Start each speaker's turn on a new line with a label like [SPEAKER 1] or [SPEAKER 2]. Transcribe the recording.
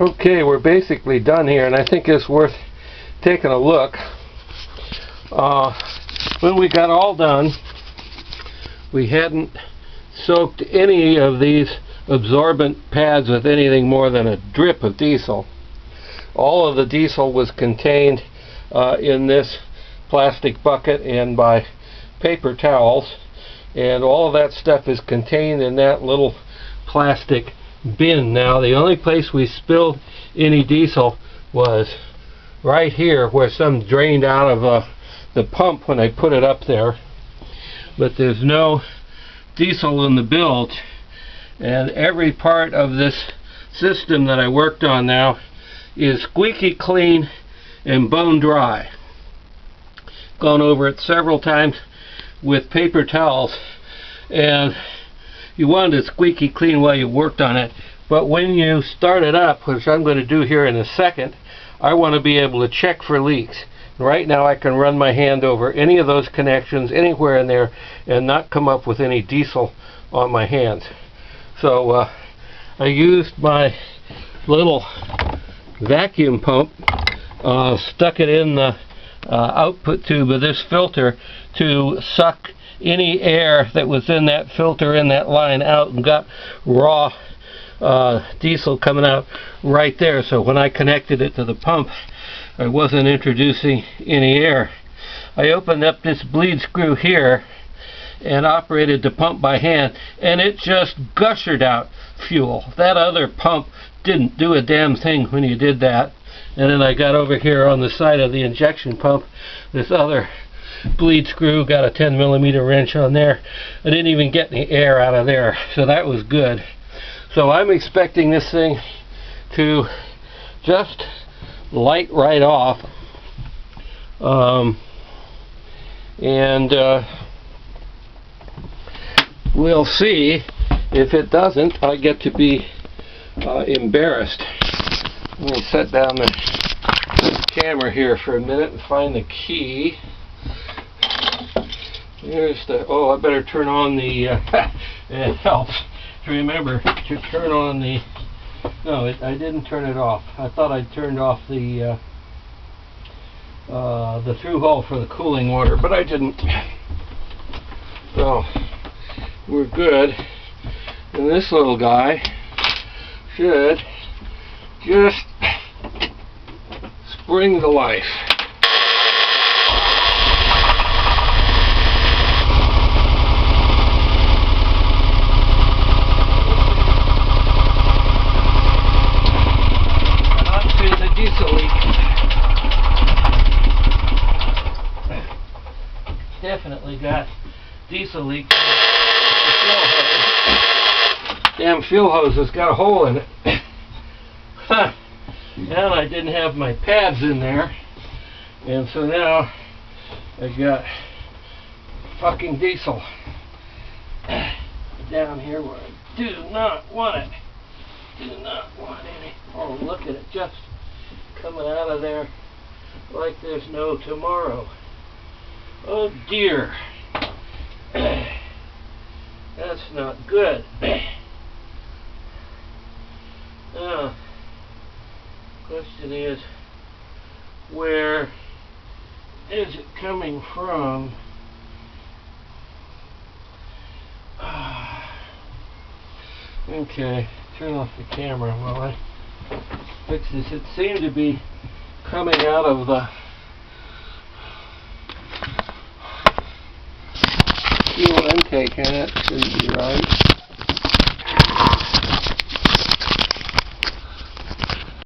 [SPEAKER 1] Okay, we're basically done here, and I think it's worth taking a look. When we got all done, we hadn't soaked any of these absorbent pads with anything more than a drip of diesel. All of the diesel was contained in this plastic bucket and by paper towels, and all of that stuff is contained in that little plastic bin. Now, the only place we spilled any diesel was right here, where some drained out of the pump when I put it up there, but there's no diesel in the bilge, and every part of this system that I worked on now is squeaky clean and bone dry. Gone over it several times with paper towels, and you wanted it squeaky clean while you worked on it, but when you start it up, which I'm going to do here in a second, I want to be able to check for leaks. Right now I can run my hand over any of those connections anywhere in there and not come up with any diesel on my hands. So I used my little vacuum pump, stuck it in the output tube of this filter to suck any air that was in that filter in that line out, and got raw diesel coming out right there. So when I connected it to the pump, I wasn't introducing any air. I opened up this bleed screw here and operated the pump by hand, and it just gushered out fuel. That other pump didn't do a damn thing when you did that. And then I got over here on the side of the injection pump, this other bleed screw, got a 10mm wrench on there. I didn't even get any air out of there, so that was good. So I'm expecting this thing to just light right off, and we'll see. If it doesn't, I get to be embarrassed. Let me set down the camera here for a minute and find the key. There's the, oh, I better turn on the, it helps to remember to turn on the, no, I didn't turn it off. I thought I'd turned off the through hole for the cooling water, but I didn't. So, we're good. And this little guy should just spring to life. Onto the diesel leak. Definitely got diesel leak. Damn fuel hose has got a hole in it. And I didn't have my pads in there, and so now I got fucking diesel down here where I do not want it. Do not want any. Oh, look at it, just coming out of there like there's no tomorrow. Oh dear. That's not good. Now, question is, where is it coming from? Okay, turn off the camera while I fix this. It seemed to be coming out of the fuel intake, and that shouldn't be right.